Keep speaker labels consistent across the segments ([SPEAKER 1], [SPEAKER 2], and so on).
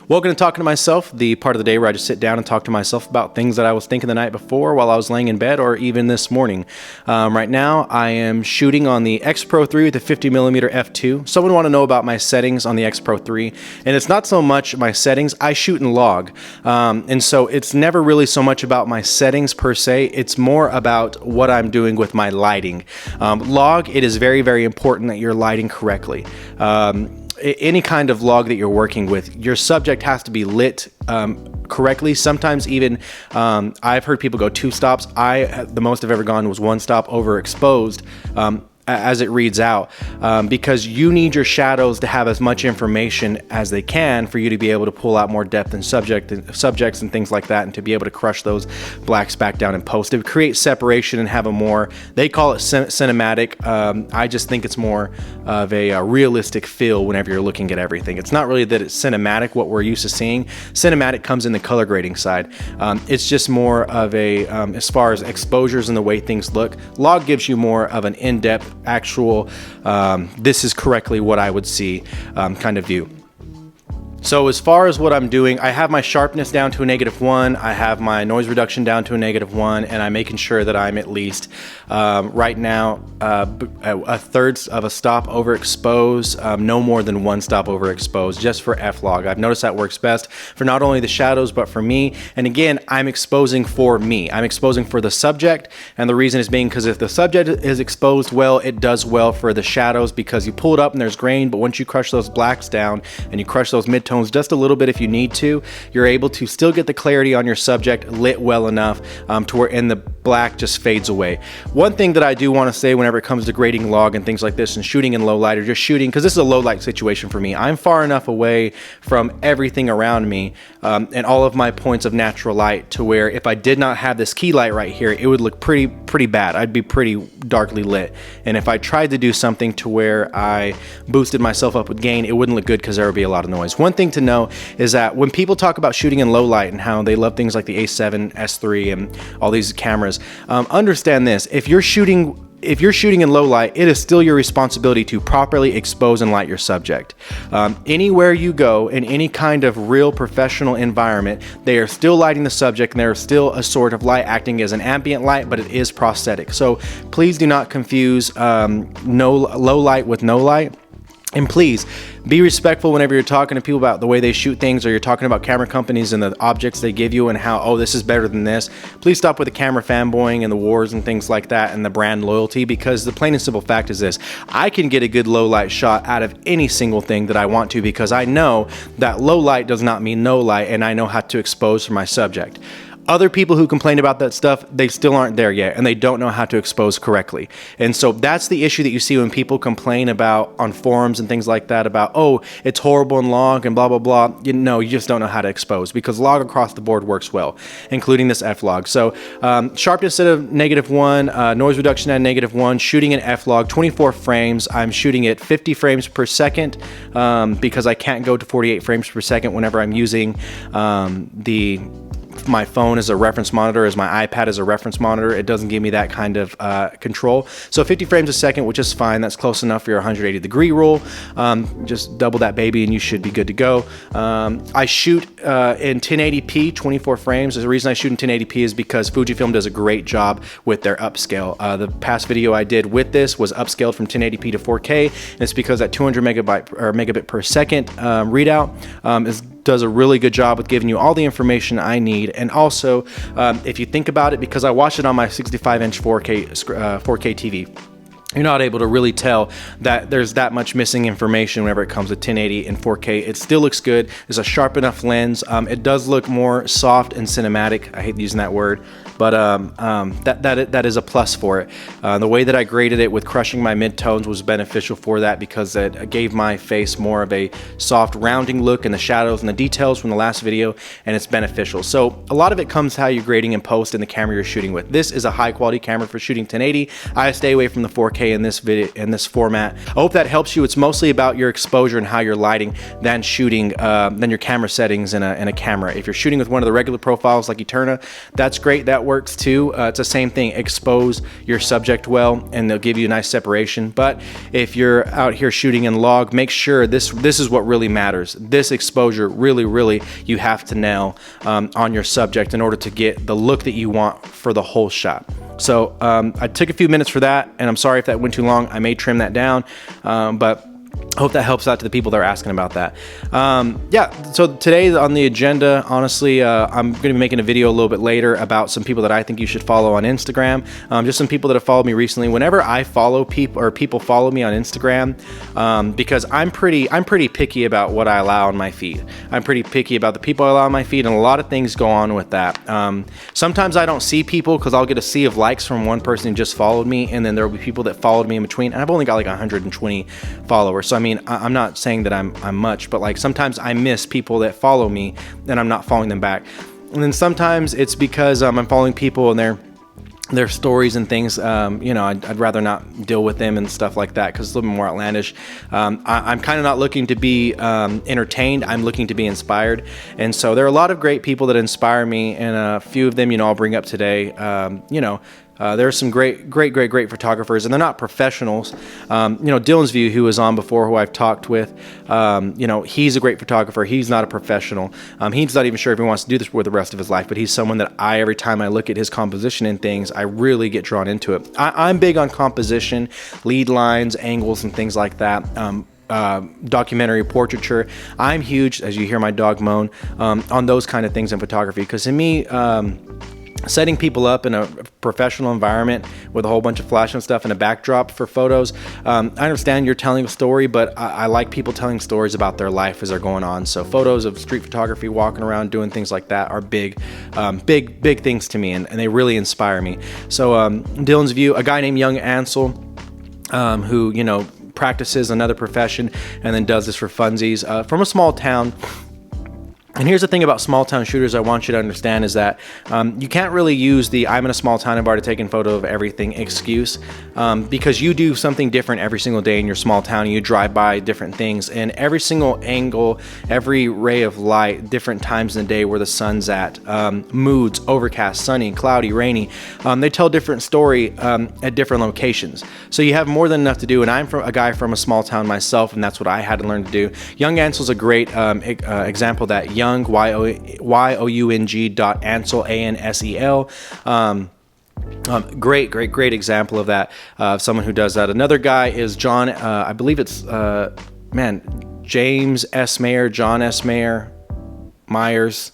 [SPEAKER 1] Welcome to Talking to Myself, the part of the day where I just sit down and talk to myself about things that I was thinking the night before while I was laying in bed or even this morning. Right now, I am shooting on the X Pro 3 with a 50mm f2. Someone want to know about my settings on the X Pro 3, and it's not so much my settings. I shoot in log, and so it's never really so much about my settings per se. It's more about what I'm doing with my lighting. Log, it is very, very important that you're lighting correctly. Any kind of log that you're working with, your subject has to be lit correctly. Sometimes even I've heard people go 2 stops. The most I've ever gone was 1 stop overexposed. As it reads out, because you need your shadows to have as much information as they can for you to be able to pull out more depth in subjects and things like that, and to be able to crush those blacks back down in post. To create separation and have a more, they call it cinematic. I just think it's more of a realistic feel whenever you're looking at everything. It's not really that it's cinematic, what we're used to seeing. Cinematic comes in the color grading side. It's just more of a, as far as exposures and the way things look, log gives you more of an in-depth actual this is correctly what I would see kind of view. So as far as what I'm doing, I have my sharpness down to a -1, I have my noise reduction down to a -1, and I'm making sure that I'm at least right now a third of a stop overexposed, no more than 1 stop overexposed, just for F-log. I've noticed that works best for not only the shadows, but for me. And again, I'm exposing for me. I'm exposing for the subject, and the reason is being because if the subject is exposed well, it does well for the shadows, because you pull it up and there's grain, but once you crush those blacks down and you crush those midtones just a little bit if you need to, you're able to still get the clarity on your subject lit well enough to where and the black just fades away. One thing that I do want to say whenever it comes to grading log and things like this and shooting in low light, or just shooting, because this is a low light situation for me, I'm far enough away from everything around me and all of my points of natural light to where if I did not have this key light right here, it would look pretty bad. I'd be pretty darkly lit, and if I tried to do something to where I boosted myself up with gain, it wouldn't look good because there would be a lot of noise. One thing to know is that when people talk about shooting in low light and how they love things like the A7, S3, and all these cameras, understand this: if you're shooting in low light, it is still your responsibility to properly expose and light your subject. Anywhere you go in any kind of real professional environment, they are still lighting the subject, and there is still a sort of light acting as an ambient light, but it is prosthetic. So please do not confuse low light with no light. And please be respectful whenever you're talking to people about the way they shoot things, or you're talking about camera companies and the objects they give you and how, oh, this is better than this. Please stop with the camera fanboying and the wars and things like that and the brand loyalty, because the plain and simple fact is this: I can get a good low light shot out of any single thing that I want to, because I know that low light does not mean no light, and I know how to expose for my subject. Other people who complain about that stuff, they still aren't there yet, and they don't know how to expose correctly. And so that's the issue that you see when people complain about on forums and things like that about, oh, it's horrible in log and blah, blah, blah. You just don't know how to expose, because log across the board works well, including this F-log. So sharpness at a -1, noise reduction at a -1, shooting in F-log, 24 frames. I'm shooting at 50 frames per second because I can't go to 48 frames per second whenever I'm using my phone as a reference monitor, as my iPad as a reference monitor. It doesn't give me that kind of control. So 50 frames a second, which is fine. That's close enough for your 180-degree rule. Just double that baby and you should be good to go. I shoot in 1080p, 24 frames. The reason I shoot in 1080p is because Fujifilm does a great job with their upscale. The past video I did with this was upscaled from 1080p to 4K, and it's because that 200 megabit per second readout does a really good job with giving you all the information I need. And also, if you think about it, because I watched it on my 65-inch 4K TV, you're not able to really tell that there's that much missing information whenever it comes to 1080 and 4K. It still looks good. It's a sharp enough lens. It does look more soft and cinematic. I hate using that word, but that is a plus for it. The way that I graded it with crushing my midtones was beneficial for that, because it gave my face more of a soft rounding look in the shadows and the details from the last video, and it's beneficial. So a lot of it comes how you're grading in post and the camera you're shooting with. This is a high quality camera for shooting 1080. I stay away from the 4K in this video, in this format. I hope that helps you. It's mostly about your exposure and how you're lighting than shooting than your camera settings in a camera. If you're shooting with one of the regular profiles like Eterna, that's great, that works too. It's the same thing. Expose your subject well, and they'll give you a nice separation. But if you're out here shooting in log, make sure this is what really matters. This exposure really you have to nail on your subject in order to get the look that you want for the whole shot. So I took a few minutes for that, and I'm sorry if that went too long. I may trim that down, but I hope that helps out to the people that are asking about that. So today on the agenda, honestly, I'm going to be making a video a little bit later about some people that I think you should follow on Instagram. Just some people that have followed me recently. Whenever I follow people or people follow me on Instagram, because I'm pretty picky about what I allow on my feed. I'm pretty picky about the people I allow on my feed, and a lot of things go on with that. Sometimes I don't see people because I'll get a sea of likes from one person who just followed me, and then there will be people that followed me in between, and I've only got like 120 followers. So I mean, I'm not saying that I'm much, but like sometimes I miss people that follow me and I'm not following them back. And then sometimes it's because I'm following people and their stories and things, I'd rather not deal with them and stuff like that because it's a little bit more outlandish. I'm kind of not looking to be entertained. I'm looking to be inspired. And so there are a lot of great people that inspire me, and a few of them, I'll bring up today. There are some great photographers, and they're not professionals. Dylan's View, who was on before, who I've talked with, he's a great photographer. He's not a professional. He's not even sure if he wants to do this for the rest of his life, but he's someone that every time I look at his composition and things, I really get drawn into it. I'm big on composition, lead lines, angles, and things like that. Documentary portraiture. I'm huge, as you hear my dog moan, on those kind of things in photography, because to me, setting people up in a professional environment with a whole bunch of flash and stuff and a backdrop for photos. I understand you're telling a story, but I like people telling stories about their life as they're going on. So photos of street photography, walking around, doing things like that are big things to me, and they really inspire me. So Dylan's View, a guy named Young Ansel, who, practices another profession and then does this for funsies, from a small town. And here's the thing about small town shooters I want you to understand is that you can't really use the "I'm in a small town and I've already taken a photo of everything" excuse, because you do something different every single day in your small town, and you drive by different things, and every single angle, every ray of light, different times in the day where the sun's at, moods, overcast, sunny, cloudy, rainy, they tell a different story at different locations. So you have more than enough to do, and I'm a guy from a small town myself, and that's what I had to learn to do. Young Ansel's a great example of that. Young, YOUNG Ansel, ANSEL. Great example of that, of someone who does that. Another guy is John, I believe it's, James S. Mayer, John S. Myers.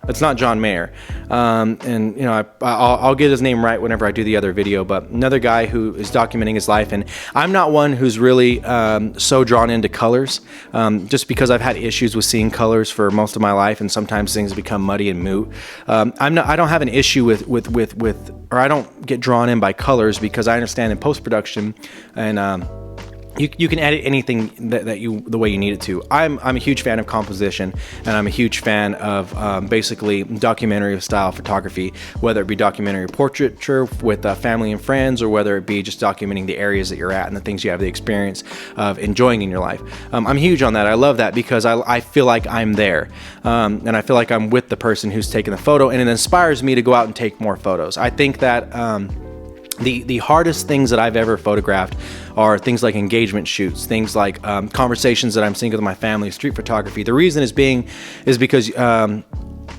[SPEAKER 1] It's not John Mayer. I'll get his name right whenever I do the other video, but another guy who is documenting his life. And I'm not one who's really so drawn into colors, just because I've had issues with seeing colors for most of my life, and sometimes things become muddy and moot. I don't have an issue with or I don't get drawn in by colors, because I understand in post-production and you can edit anything that you the way you need it to. I'm a huge fan of composition, and I'm a huge fan of basically documentary style photography, whether it be documentary portraiture with family and friends, or whether it be just documenting the areas that you're at and the things you have the experience of enjoying in your life. I'm huge on that. I love that because I feel like I'm there, and I feel like I'm with the person who's taking the photo, and it inspires me to go out and take more photos. I think that the hardest things that I've ever photographed are things like engagement shoots, things like conversations that I'm seeing with my family, street photography. The reason is because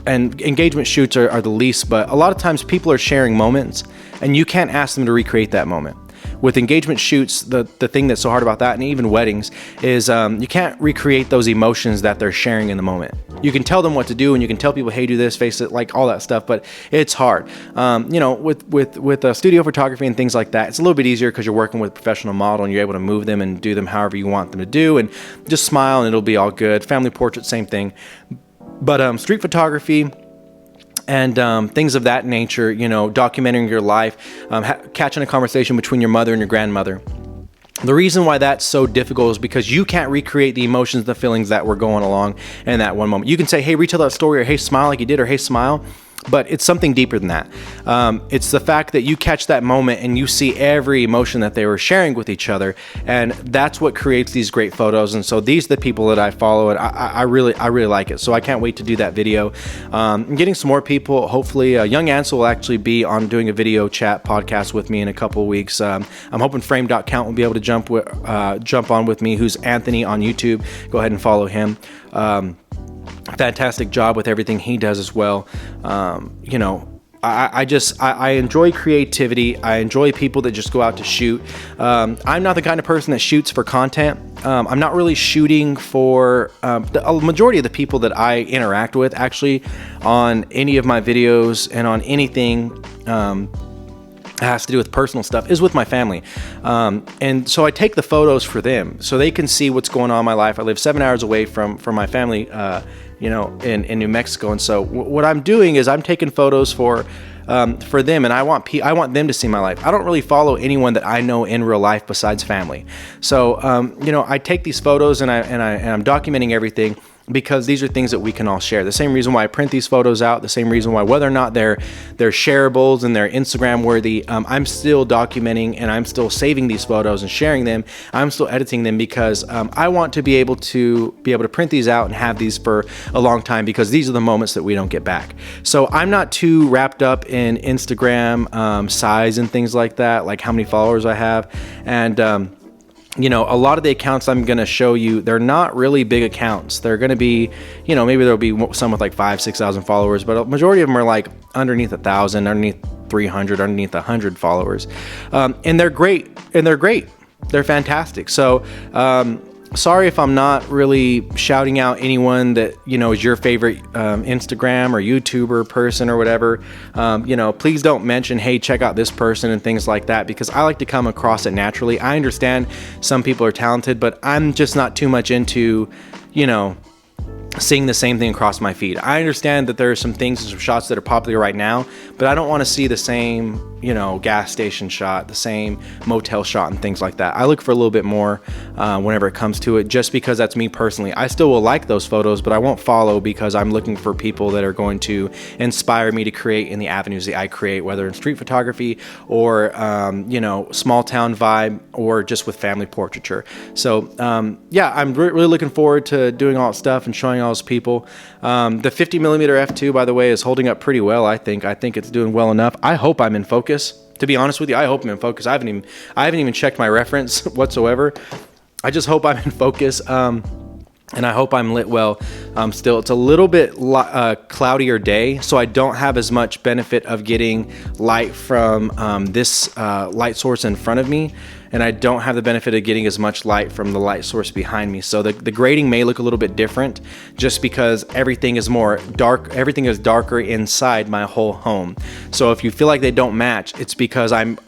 [SPEAKER 1] and engagement shoots are the least, but a lot of times people are sharing moments, and you can't ask them to recreate that moment. With engagement shoots, the thing that's so hard about that, and even weddings, is you can't recreate those emotions that they're sharing in the moment. You can tell them what to do, and you can tell people, hey, do this, face it, like all that stuff, but it's hard. With studio photography and things like that, it's a little bit easier because you're working with a professional model, and you're able to move them and do them however you want them to do, and just smile and it'll be all good. Family portrait, same thing. But street photography and things of that nature, documenting your life, catching a conversation between your mother and your grandmother. The reason why that's so difficult is because you can't recreate the emotions, the feelings that were going along in that one moment. You can say, hey, retell that story, or hey, smile like you did, or hey, smile. But it's something deeper than that. It's the fact that you catch that moment and you see every emotion that they were sharing with each other, and that's what creates these great photos. And so these are the people that I follow, and I really like it. So I can't wait to do that video. I'm getting some more people. Hopefully, Young Ansel will actually be on doing a video chat podcast with me in a couple of weeks. I'm hoping Frame.count will be able to jump on with me, who's Anthony on YouTube. Go ahead and follow him. Fantastic job with everything he does as well. You know, I enjoy creativity. I enjoy people that just go out to shoot. I'm not the kind of person that shoots for content. I'm not really shooting for the majority of the people that I interact with actually on any of my videos and on anything has to do with personal stuff is with my family. And so I take the photos for them so they can see what's going on in my life. I live 7 hours away from my family, you know, in New Mexico. And so what I'm doing is I'm taking photos for them, and I want them to see my life. I don't really follow anyone that I know in real life besides family. So, you know, I take these photos and I'm documenting everything, because these are things that we can all share. The same reason why I print these photos out, the same reason why, whether or not they're shareables and they're Instagram worthy, I'm still documenting and I'm still saving these photos and sharing them. I'm still editing them because I want to be able to print these out and have these for a long time, because these are the moments that we don't get back. So I'm not too wrapped up in Instagram size and things like that, like how many followers I have. And you know, a lot of the accounts I'm going to show you, they're not really big accounts. They're going to be, you know, maybe there'll be some with like 5,000-6,000 followers, but a majority of them are like underneath 1,000, underneath 300, underneath 100 followers. And they're great. They're fantastic. So, sorry if I'm not really shouting out anyone that, you know, is your favorite Instagram or YouTuber person or whatever. You know, please don't mention, hey, check out this person and things like that, because I like to come across it naturally. I understand some people are talented, but I'm just not too much into, you know, seeing the same thing across my feed. I understand that there are some things and some shots that are popular right now, but I don't want to see the same, you know, gas station shot, the same motel shot and things like that. I look for a little bit more whenever it comes to it, just because that's me personally. I still will like those photos, but I won't follow, because I'm looking for people that are going to inspire me to create in the avenues that I create, whether in street photography or, you know, small town vibe, or just with family portraiture. So, yeah, I'm really looking forward to doing all that stuff and showing all those people. The 50mm f2, by the way, is holding up pretty well. I think it's doing well enough. I hope I'm in focus. To be honest with you, I hope I'm in focus. I haven't even checked my reference whatsoever. I just hope I'm in focus. And I hope I'm lit well. Still, it's a little bit cloudier day, so I don't have as much benefit of getting light from this light source in front of me, and I don't have the benefit of getting as much light from the light source behind me. So the grading may look a little bit different, just because everything is more dark. Everything is darker inside my whole home. So if you feel like they don't match, it's because I'm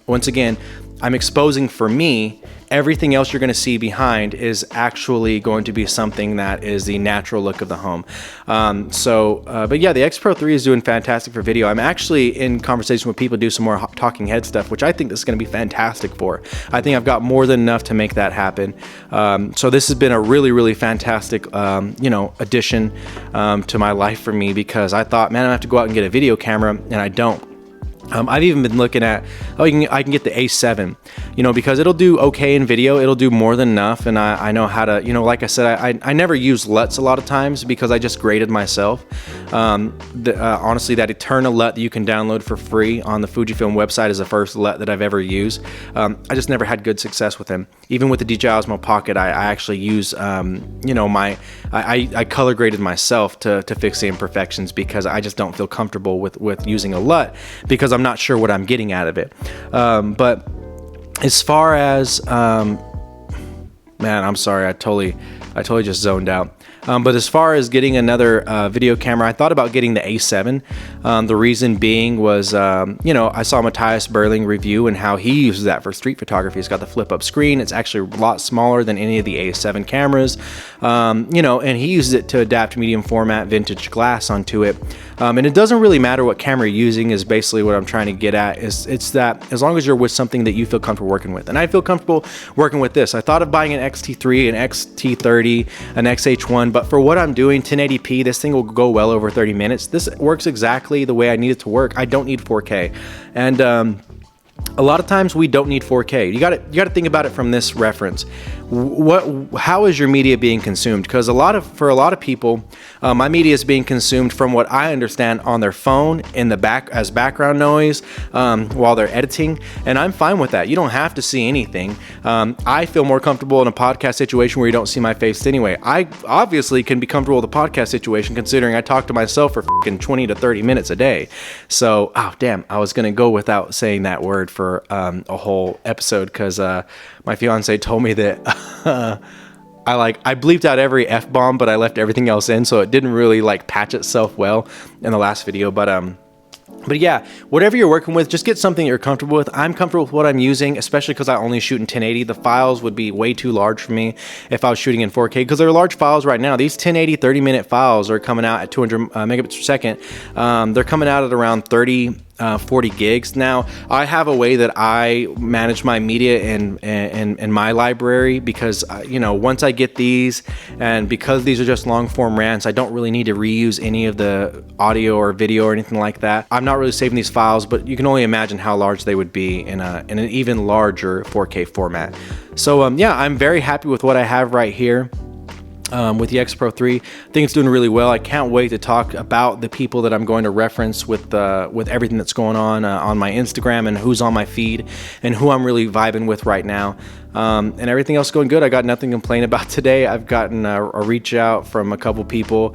[SPEAKER 1] exposing for me. Everything else you're going to see behind is actually going to be something that is the natural look of the home. But yeah, the X Pro 3 is doing fantastic for video. I'm actually in conversation with people to do some more talking head stuff, which I think this is going to be fantastic for. I think I've got more than enough to make that happen. So this has been a really, really fantastic, you know, addition to my life for me, because I thought, man, I have to go out and get a video camera, and I don't. I've even been looking at, I can get the A7, you know, because it'll do okay in video. It'll do more than enough. And I know how to, you know, like I said, I never use LUTs a lot of times, because I just graded myself. Honestly, that Eterna LUT that you can download for free on the Fujifilm website is the first LUT that I've ever used. I just never had good success with them. Even with the DJI Osmo Pocket, I actually use, you know, I color graded myself to fix the imperfections, because I just don't feel comfortable with using a LUT, because I'm not sure what I'm getting out of it. But as far as, man, I'm sorry, I totally just zoned out. But as far as getting another video camera, I thought about getting the A7. The reason being was, you know, I saw Matthias Berling review and how he uses that for street photography. It's got the flip-up screen. It's actually a lot smaller than any of the A7 cameras, you know, and he uses it to adapt medium format vintage glass onto it. And it doesn't really matter what camera you're using, is basically what I'm trying to get at. It's that as long as you're with something that you feel comfortable working with. And I feel comfortable working with this. I thought of buying an X-T3, an X-T30, an X-H1, But for what I'm doing, 1080p, this thing will go well over 30 minutes. This works exactly the way I need it to work. I don't need 4K. And a lot of times we don't need 4K. You got to think about it from this reference. How is your media being consumed? Because for a lot of people, my media is being consumed, from what I understand, on their phone in the back as background noise while they're editing, and I'm fine with that. You don't have to see anything. I feel more comfortable in a podcast situation where you don't see my face anyway. I obviously can be comfortable with a podcast situation considering I talk to myself for fucking 20 to 30 minutes a day. So, oh damn, I was gonna go without saying that word for a whole episode because my fiance told me that I bleeped out every F-bomb, but I left everything else in, so it didn't really like patch itself well in the last video. But yeah, whatever you're working with, just get something you're comfortable with. I'm comfortable with what I'm using, especially because I only shoot in 1080. The files would be way too large for me if I was shooting in 4K, because they're large files right now. These 1080 30-minute files are coming out at 200 megabits per second. They're coming out at around 40 gigs. Now, I have a way that I manage my media in my library because, once I get these, and because these are just long form rants, I don't really need to reuse any of the audio or video or anything like that. I'm not really saving these files, but you can only imagine how large they would be in an even larger 4K format. So yeah, I'm very happy with what I have right here. With the X Pro 3, I think it's doing really well. I can't wait to talk about the people that I'm going to reference with everything that's going on my Instagram and who's on my feed and who I'm really vibing with right now. And everything else going good. I got nothing to complain about today. I've gotten a reach out from a couple people.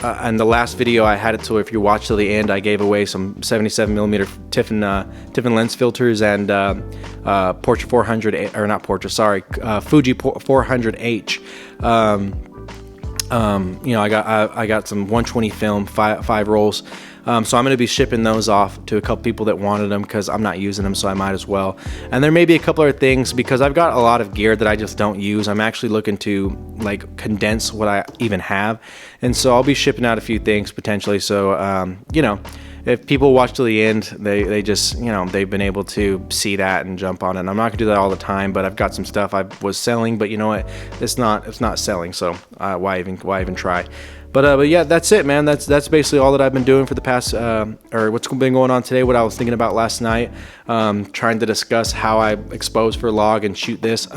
[SPEAKER 1] And the last video I had it to, if you watch till the end, I gave away some 77mm Tiffin lens filters and Portra 400, or not Portra, sorry, Fuji 400H. I got some 120 film, five rolls. So I'm going to be shipping those off to a couple people that wanted them because I'm not using them, so I might as well. And there may be a couple other things because I've got a lot of gear that I just don't use. I'm actually looking to like condense what I even have, and so I'll be shipping out a few things potentially. So if people watch till the end, they just they've been able to see that and jump on it. And I'm not gonna do that all the time, but I've got some stuff I was selling, but you know what? It's not selling, so why even try? But yeah, that's it, man. That's basically all that I've been doing for the past, or what's been going on today, what I was thinking about last night, trying to discuss how I expose for log and shoot this.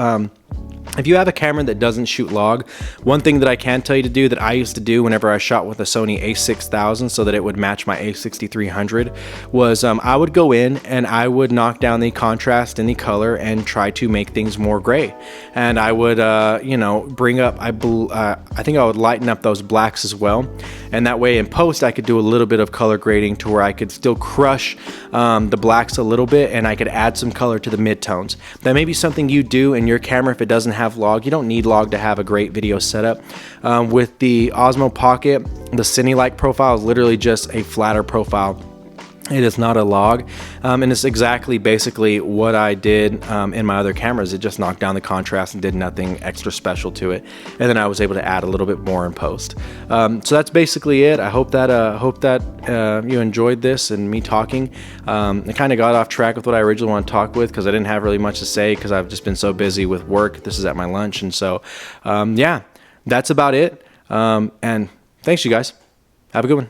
[SPEAKER 1] If you have a camera that doesn't shoot log, one thing that I can tell you to do that I used to do whenever I shot with a Sony a6000 so that it would match my a6300 was I would go in and I would knock down the contrast and the color and try to make things more gray. And I would, bring up, I think I would lighten up those blacks as well. And that way in post, I could do a little bit of color grading to where I could still crush the blacks a little bit and I could add some color to the midtones. That may be something you do in your camera if it doesn't have log. You don't need log to have a great video setup. With the Osmo Pocket, the Cine-like profile is literally just a flatter profile. It is not a log, and it's exactly basically what I did in my other cameras. It just knocked down the contrast and did nothing extra special to it, and then I was able to add a little bit more in post. So that's basically it. I hope that you enjoyed this and me talking. I kind of got off track with what I originally wanted to talk with because I didn't have really much to say because I've just been so busy with work. This is at my lunch, and so yeah, that's about it. And thanks, you guys. Have a good one.